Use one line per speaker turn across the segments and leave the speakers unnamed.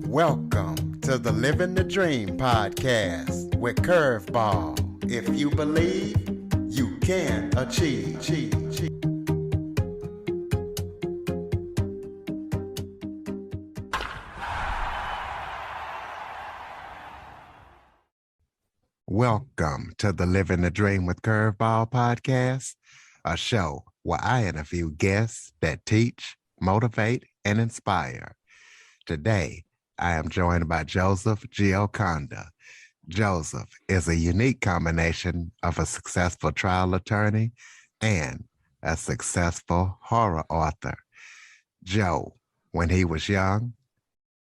Welcome to the Living the Dream podcast with Curveball. If you believe, you can achieve. Welcome to the Living the Dream with Curveball podcast, a show where I interview guests that teach, motivate, and inspire. Today, I am joined by Joseph Gioconda. Joseph is a unique combination of a successful trial attorney and a successful horror author. Joe, when he was young,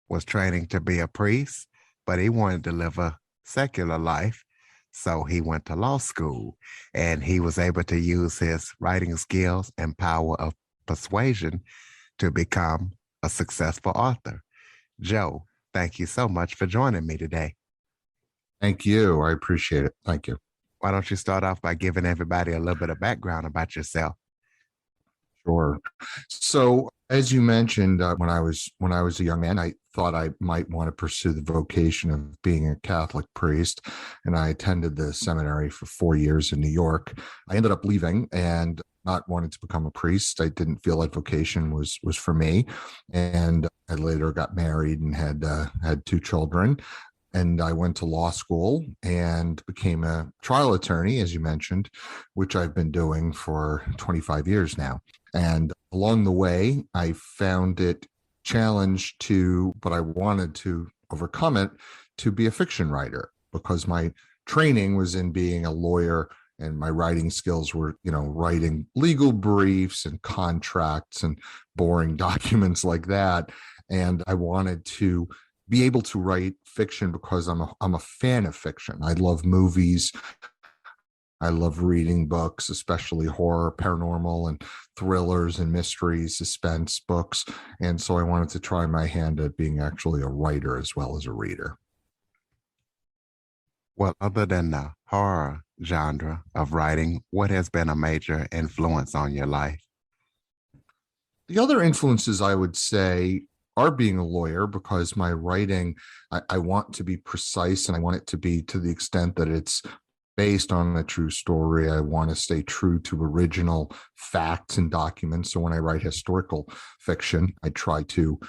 was training to be a priest, but he wanted to live a secular life. So he went to law school, and he was able to use his writing skills and power of persuasion to become a successful author. Joe, thank you so much for joining me today.
Thank you. I appreciate it. Thank you.
Why don't you start off by giving everybody a little bit of background about yourself?
Sure. So, as you mentioned, when I was a young man, I thought I might want to pursue the vocation of being a Catholic priest, and I attended the seminary for 4 years in New York. I ended up leaving and not wanting to become a priest. I didn't feel that vocation was for me, and I later got married and had 2 children. And I went to law school and became a trial attorney, as you mentioned, which I've been doing for 25 years now. And along the way, I found it challenged but I wanted to overcome it, to be a fiction writer, because my training was in being a lawyer and my writing skills were, writing legal briefs and contracts and boring documents like that. And I wanted to be able to write fiction because I'm a fan of fiction. I love movies. I love reading books, especially horror, paranormal, and thrillers and mysteries, suspense books. And so I wanted to try my hand at being actually a writer as well as a reader.
Well, other than the horror genre of writing, what has been a major influence on your life?
The other influences, I would say, are being a lawyer, because my writing, I want to be precise, and I want it to be to the extent that it's based on a true story. I want to stay true to original facts and documents. So when I write historical fiction, I try to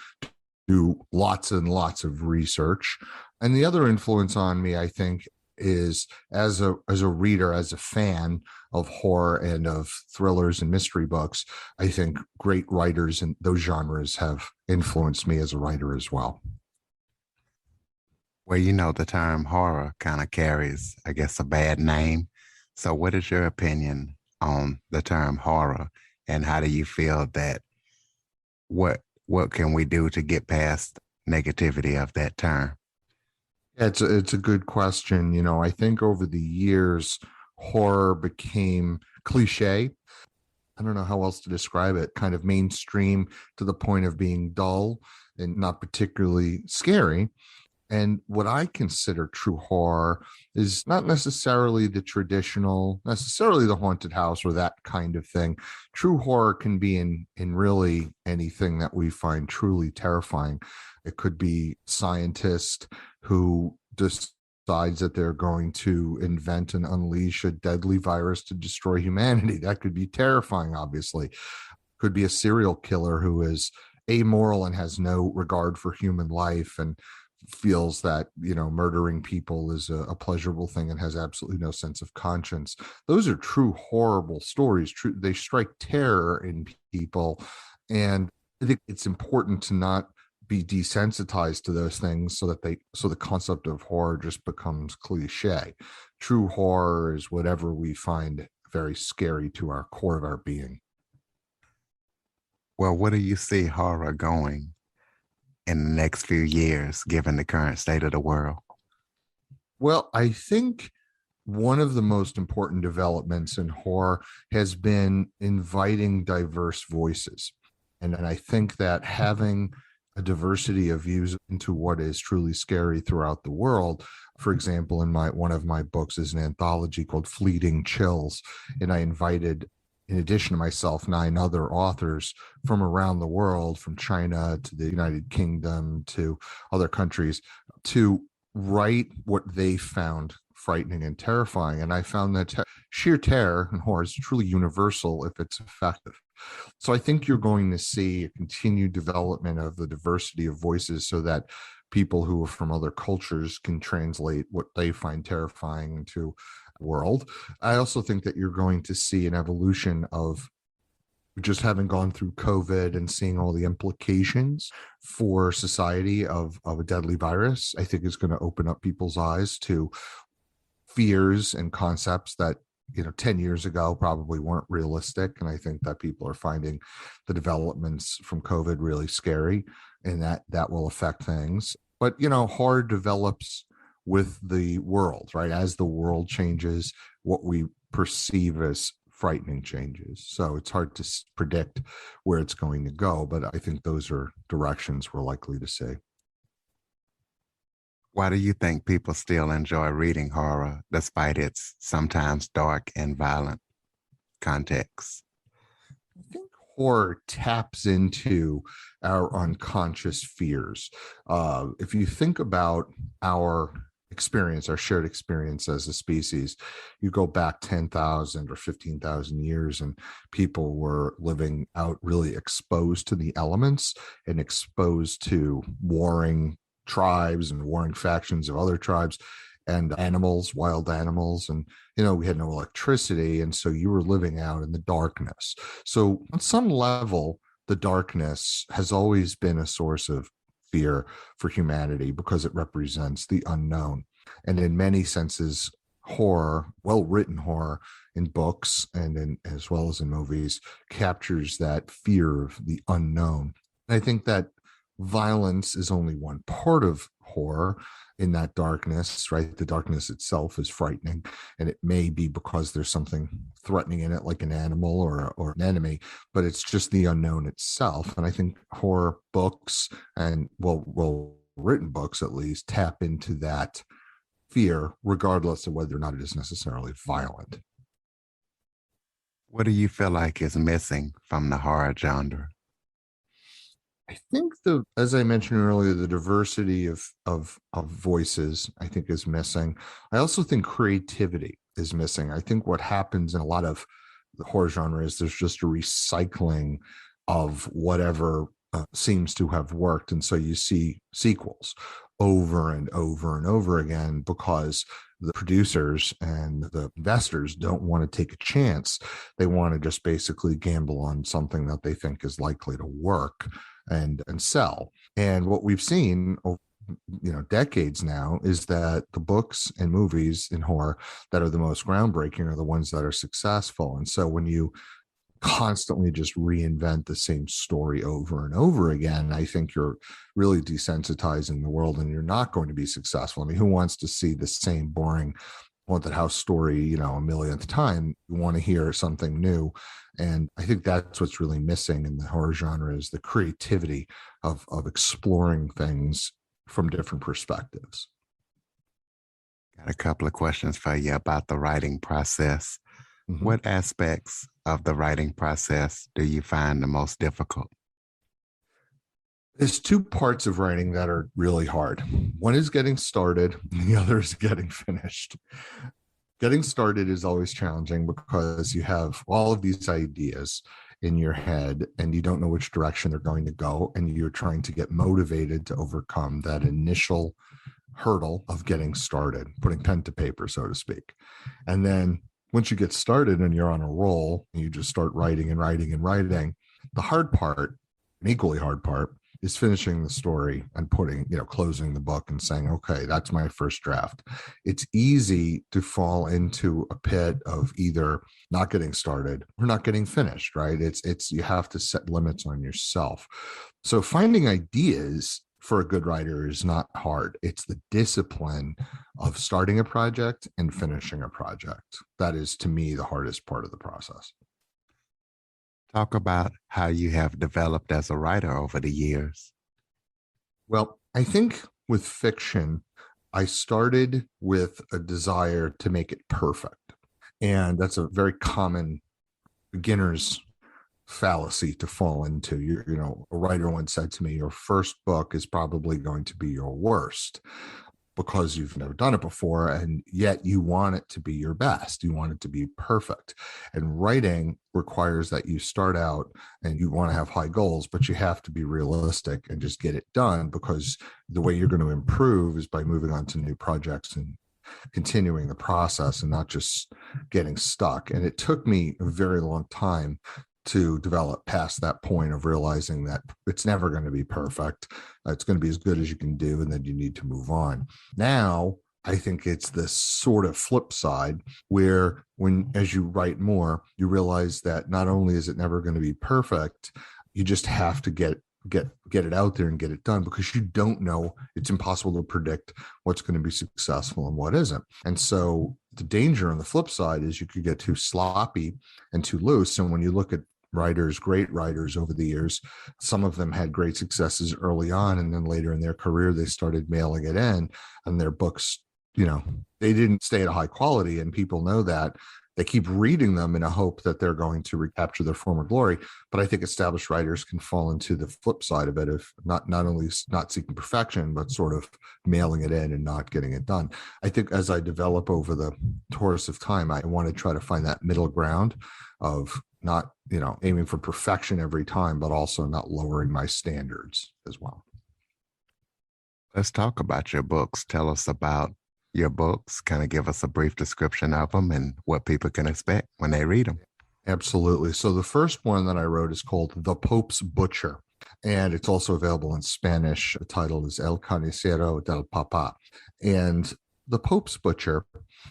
do lots and lots of research. And the other influence on me, I think, is as a reader, as a fan of horror and of thrillers and mystery books, I think great writers in those genres have influenced me as a writer as well.
Well, the term horror kind of carries, I guess, a bad name. So what is your opinion on the term horror, and how do you feel that what can we do to get past negativity of that term?
It's a good question. I think over the years, horror became cliche. I don't know how else to describe it, kind of mainstream to the point of being dull and not particularly scary. And what I consider true horror is not necessarily the traditional, necessarily the haunted house or that kind of thing. True horror can be in really anything that we find truly terrifying. It could be scientists who decides that they're going to invent and unleash a deadly virus to destroy humanity. That could be terrifying, obviously. Could be a serial killer who is amoral and has no regard for human life and feels that, murdering people is a pleasurable thing and has absolutely no sense of conscience. Those are true horrible stories. They strike terror in people. And I think it's important to not be desensitized to those things so the concept of horror just becomes cliche. True horror is whatever we find very scary to our core of our being.
Well, where do you see horror going in the next few years, given the current state of the world?
Well, I think one of the most important developments in horror has been inviting diverse voices. And I think that having a diversity of views into what is truly scary throughout the world. For example, in one of my books is an anthology called Fleeting Chills, and I invited in addition to myself, 9 other authors from around the world, from China to the United Kingdom to other countries, to write what they found frightening and terrifying. And I found that sheer terror and horror is truly universal if it's effective. So I think you're going to see a continued development of the diversity of voices so that people who are from other cultures can translate what they find terrifying into a world. I also think that you're going to see an evolution of just having gone through COVID and seeing all the implications for society of a deadly virus. I think is going to open up people's eyes to fears and concepts that 10 years ago probably weren't realistic. And I think that people are finding the developments from COVID really scary, and that will affect things. But horror develops with the world, right? As the world changes, what we perceive as frightening changes. So it's hard to predict where it's going to go, but I think those are directions we're likely to see.
Why do you think people still enjoy reading horror despite its sometimes dark and violent context?
I think horror taps into our unconscious fears. If you think about our experience, our shared experience as a species, you go back 10,000 or 15,000 years, and people were living out really exposed to the elements and exposed to warring tribes and warring factions of other tribes and animals, wild animals. And, we had no electricity. And so you were living out in the darkness. So on some level, the darkness has always been a source of fear for humanity because it represents the unknown. And in many senses, horror, well-written horror in books and as well as in movies, captures that fear of the unknown. And I think that violence is only one part of horror in that darkness, right? The darkness itself is frightening, and it may be because there's something threatening in it, like an animal or an enemy, but it's just the unknown itself. And I think horror books and well written books at least tap into that fear, regardless of whether or not it is necessarily violent.
What do you feel like is missing from the horror genre?
I think as I mentioned earlier, the diversity of voices, I think, is missing. I also think creativity is missing. I think what happens in a lot of the horror genre is there's just a recycling of whatever seems to have worked. And so you see sequels over and over and over again because the producers and the investors don't want to take a chance. They want to just basically gamble on something that they think is likely to work and sell. And what we've seen over decades now is that the books and movies in horror that are the most groundbreaking are the ones that are successful. And so when you constantly just reinvent the same story over and over again, I think you're really desensitizing the world and you're not going to be successful. I mean, who wants to see the same boring haunted house story, a millionth time? You want to hear something new. And I think that's what's really missing in the horror genre is the creativity of exploring things from different perspectives.
Got a couple of questions for you about the writing process. Mm-hmm. What aspects of the writing process do you find the most difficult?
There's two parts of writing that are really hard. One is getting started, and the other is getting finished. Getting started is always challenging because you have all of these ideas in your head and you don't know which direction they're going to go. And you're trying to get motivated to overcome that initial hurdle of getting started, putting pen to paper, so to speak. And then once you get started and you're on a roll, you just start writing and writing and writing. The hard part, an equally hard part, is finishing the story and closing the book and saying, okay, that's my first draft. It's easy to fall into a pit of either not getting started or not getting finished, right? It's you have to set limits on yourself. So finding ideas for a good writer is not hard. It's the discipline of starting a project and finishing a project. That is, to me, the hardest part of the process.
Talk about how you have developed as a writer over the years.
Well, I think with fiction, I started with a desire to make it perfect. And that's a very common beginner's fallacy to fall into. A writer once said to me, your first book is probably going to be your worst because you've never done it before, and yet you want it to be your best. You want it to be perfect. And writing requires that you start out and you want to have high goals, but you have to be realistic and just get it done, because the way you're going to improve is by moving on to new projects and continuing the process and not just getting stuck. And it took me a very long time to develop past that point of realizing that it's never going to be perfect. It's going to be as good as you can do, and then you need to move on. Now, I think it's this sort of flip side where as you write more, you realize that not only is it never going to be perfect, you just have to get it out there and get it done, because you don't know. It's impossible to predict what's going to be successful and what isn't. And so the danger on the flip side is you could get too sloppy and too loose. And when you look at great writers over the years, some of them had great successes early on, and then later in their career they started mailing it in, and their books, they didn't stay at a high quality, and people know that. They keep reading them in a hope that they're going to recapture their former glory. But I think established writers can fall into the flip side of it, of not only not seeking perfection, but sort of mailing it in and not getting it done. I think as I develop over the course of time, I want to try to find that middle ground of not, aiming for perfection every time, but also not lowering my standards as well.
Let's talk about your books. Tell us about your books, kind of give us a brief description of them and what people can expect when they read them.
Absolutely. So the first one that I wrote is called The Pope's Butcher, and it's also available in Spanish. The title is El Carnicero del Papa. And The Pope's Butcher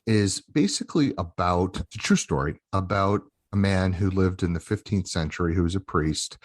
is basically about, it's a true story about a man who lived in the 15th century, who was a priest,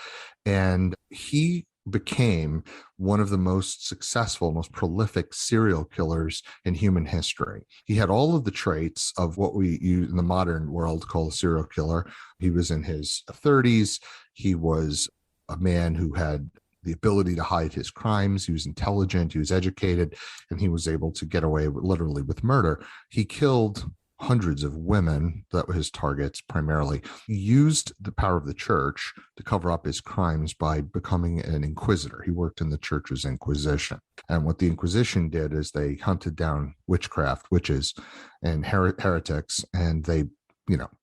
and he became one of the most successful, most prolific serial killers in human history. He had all of the traits of what we use in the modern world call a serial killer. He was in his 30s. He was a man who had the ability to hide his crimes. He was intelligent, he was educated, and he was able to get away literally with murder. He killed hundreds of women that were his targets primarily. He used the power of the church to cover up his crimes by becoming an inquisitor. He worked in the church's inquisition. And what the Inquisition did is they hunted down witchcraft, witches, and heretics, and they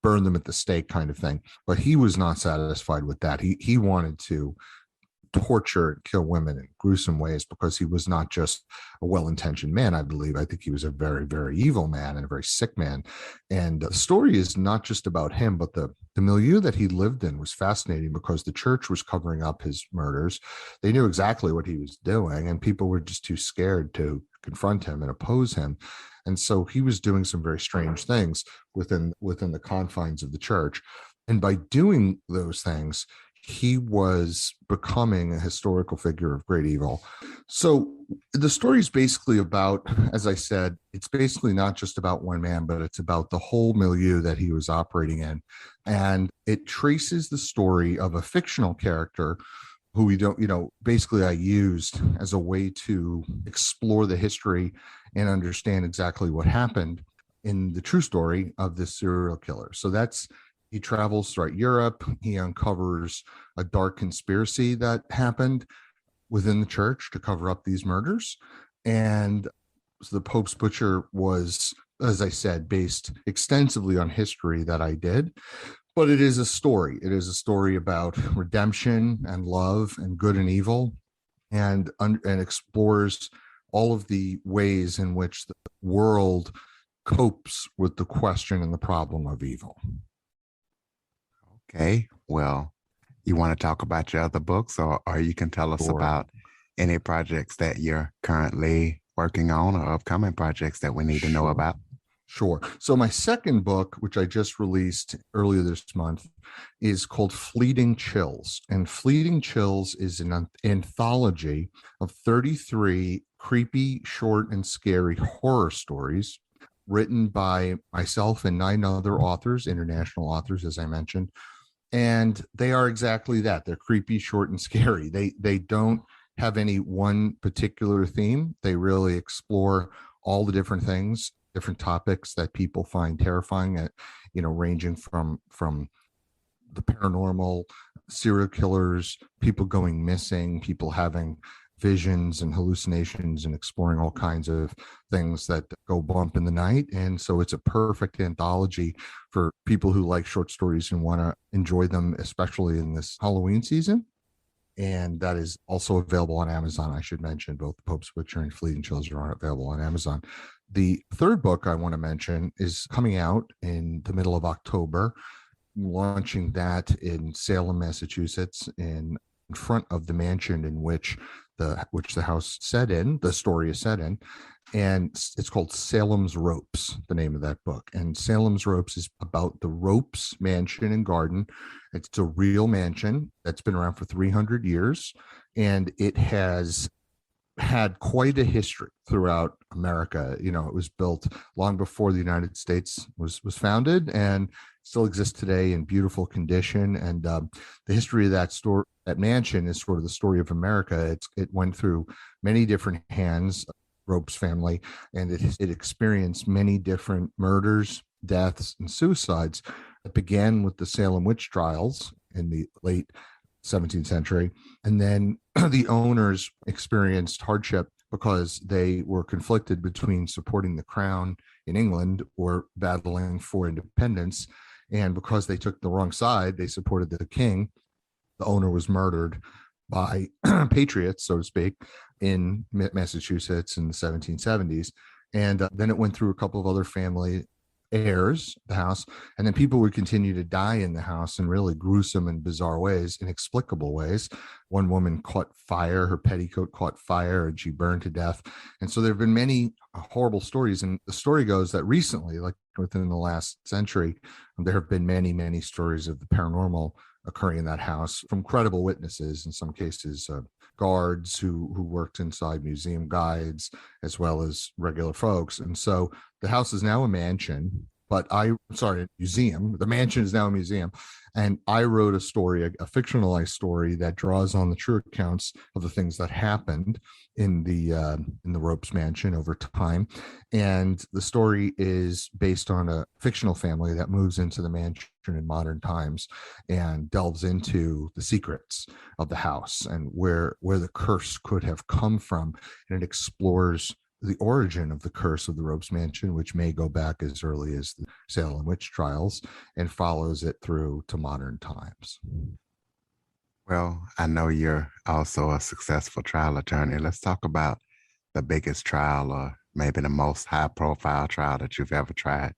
burned them at the stake kind of thing. But he was not satisfied with that. He wanted to torture and kill women in gruesome ways, because he was not just a well-intentioned man, I believe. I think he was a very, very evil man and a very sick man. And the story is not just about him, but the milieu that he lived in was fascinating, because the church was covering up his murders. They knew exactly what he was doing, and people were just too scared to confront him and oppose him. And so he was doing some very strange things within the confines of the church. And by doing those things, he was becoming a historical figure of great evil. So the story is basically about, as I said, it's basically not just about one man, but it's about the whole milieu that he was operating in. And it traces the story of a fictional character who we don't, basically I used as a way to explore the history and understand exactly what happened in the true story of this serial killer. So he travels throughout Europe. He uncovers a dark conspiracy that happened within the church to cover up these murders. And so The Pope's Butcher was, as I said, based extensively on history that I did. But it is a story. It is a story about redemption and love and good and evil, and explores all of the ways in which the world copes with the question and the problem of evil.
Okay, well, you want to talk about your other books, or you can tell us about any projects that you're currently working on, or upcoming projects that we need to know about?
Sure. So my second book, which I just released earlier this month, is called Fleeting Chills. And Fleeting Chills is an anthology of 33 creepy, short, and scary horror stories written by myself and 9 other authors, international authors, as I mentioned. And they are exactly that. They're creepy, short, and scary. They don't have any one particular theme. They really explore all the different things, different topics that people find terrifying, ranging from the paranormal, serial killers, people going missing, people having visions and hallucinations and exploring all kinds of things that go bump in the night. And so it's a perfect anthology for people who like short stories and want to enjoy them, especially in this Halloween season. And that is also available on Amazon. I should mention both Pope's Butcher and Fleeting Children are available on Amazon. The third book I want to mention is coming out in the middle of October, launching that in Salem, Massachusetts, in front of the mansion in which the house set in, the story is set in. And it's called Salem's Ropes, the name of that book. And Salem's Ropes is about the Ropes mansion and garden. It's a real mansion that's been around for 300 years, and it has had quite a history throughout America. You know, it was built long before the United States was founded, and still exists today in beautiful condition. And the history of that mansion is sort of the story of America. It went through many different hands, Ropes family, and it experienced many different murders, deaths, and suicides. It began with the Salem witch trials in the late 17th century. And then the owners experienced hardship because they were conflicted between supporting the crown in England or battling for independence. And because they took the wrong side, they supported the king. The owner was murdered by patriots, so to speak, in Massachusetts in the 1770s. And then it went through a couple of other family heirs, the house, and then people would continue to die in the house in really gruesome and bizarre ways, inexplicable ways. One woman caught fire, her petticoat caught fire, and she burned to death. And so there have been many horrible stories. And the story goes that recently, like within the last century, there have been many, many stories of the paranormal occurring in that house from credible witnesses, in some cases guards who worked inside, museum guides, as well as regular folks. And so the house is now a mansion, museum. The mansion is now a museum. And I wrote a story, a fictionalized story that draws on the true accounts of the things that happened in the Ropes mansion over time. And the story is based on a fictional family that moves into the mansion in modern times and delves into the secrets of the house and where the curse could have come from. And it explores the origin of the curse of the Ropes mansion, which may go back as early as the Salem witch trials, and follows it through to modern times.
Well, I know you're also a successful trial attorney. Let's talk about the biggest trial or maybe the most high profile trial that you've ever tried.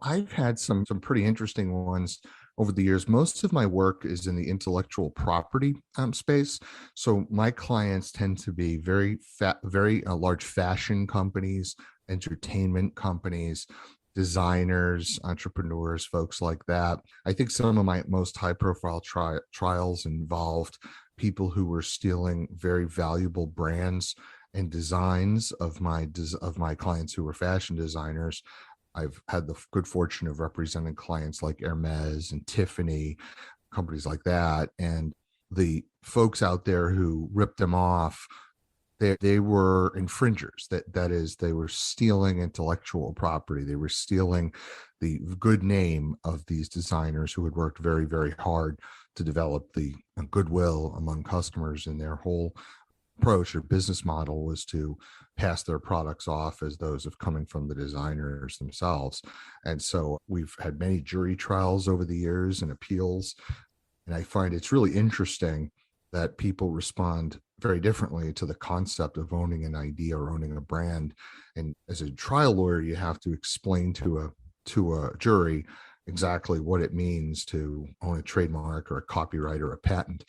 I've had some pretty interesting ones over the years. Most of my work is in the intellectual property space. So my clients tend to be very large fashion companies, entertainment companies, designers, entrepreneurs, folks like that. I think some of my most high profile trials involved people who were stealing very valuable brands and designs of my clients who were fashion designers. I've had the good fortune of representing clients like Hermes and Tiffany, companies like that. And the folks out there who ripped them off, they were infringers. That is, they were stealing intellectual property. They were stealing the good name of these designers who had worked very, very hard to develop the goodwill among customers, and their whole approach or business model was to pass their products off as those of coming from the designers themselves. And so we've had many jury trials over the years and appeals. And I find it's really interesting that people respond very differently to the concept of owning an idea or owning a brand. And as a trial lawyer, you have to explain to a jury exactly what it means to own a trademark or a copyright or a patent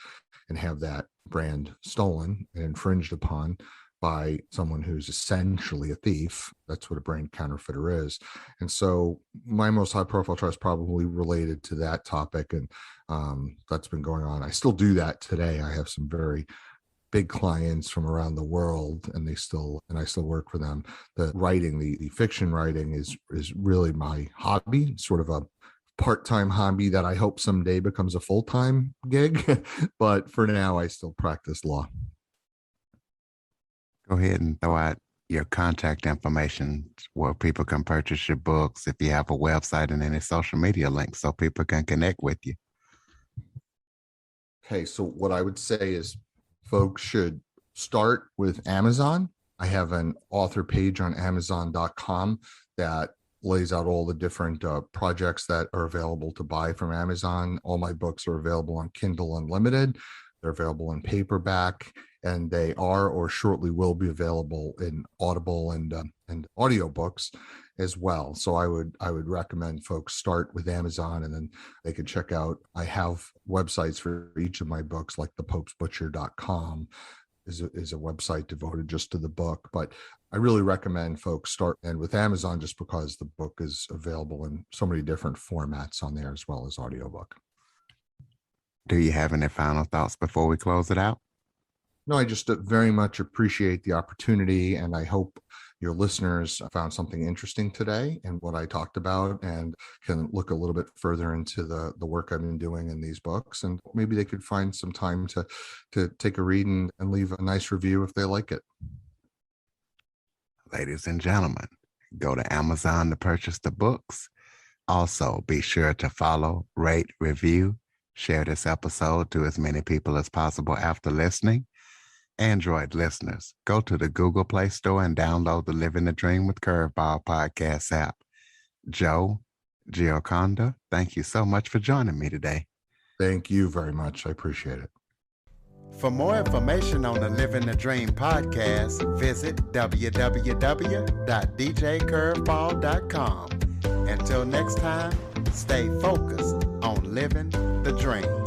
and have that brand stolen and infringed upon by someone who's essentially a thief. That's what a brand counterfeiter is. And so my most high profile trial is probably related to that topic. And that's been going on. I still do that today. I have some very big clients from around the world, and I still work for them. The fiction writing is really my hobby, sort of a part-time hobby that I hope someday becomes a full-time gig. But for now, I still practice law.
Go ahead and throw out your contact information where people can purchase your books, if you have a website and any social media links so people can connect with you.
Okay, so what I would say is folks should start with Amazon. I have an author page on Amazon.com that lays out all the different projects that are available to buy from Amazon. All my books are available on Kindle Unlimited. They're available in paperback, and they are or shortly will be available in Audible and audiobooks as well. So I would recommend folks start with Amazon, and then they could check out. I have websites for each of my books, like thepopesbutcher.com is a website devoted just to the book. But I really recommend folks start and with Amazon, just because the book is available in so many different formats on there, as well as audiobook.
Do you have any final thoughts before we close it out?
No, I just very much appreciate the opportunity, and I hope your listeners found something interesting today in what I talked about, and can look a little bit further into the work I've been doing in these books, and maybe they could find some time to take a read and leave a nice review if they like it.
Ladies and gentlemen, go to Amazon to purchase the books. Also, be sure to follow, rate, review, share this episode to as many people as possible after listening. Android listeners, go to the Google Play Store and download the Living the Dream with Curveball podcast app. Joe, Gioconda, thank you so much for joining me today.
Thank you very much. I appreciate it.
For more information on the Living the Dream podcast, visit www.djcurveball.com. Until next time, stay focused on living the dream.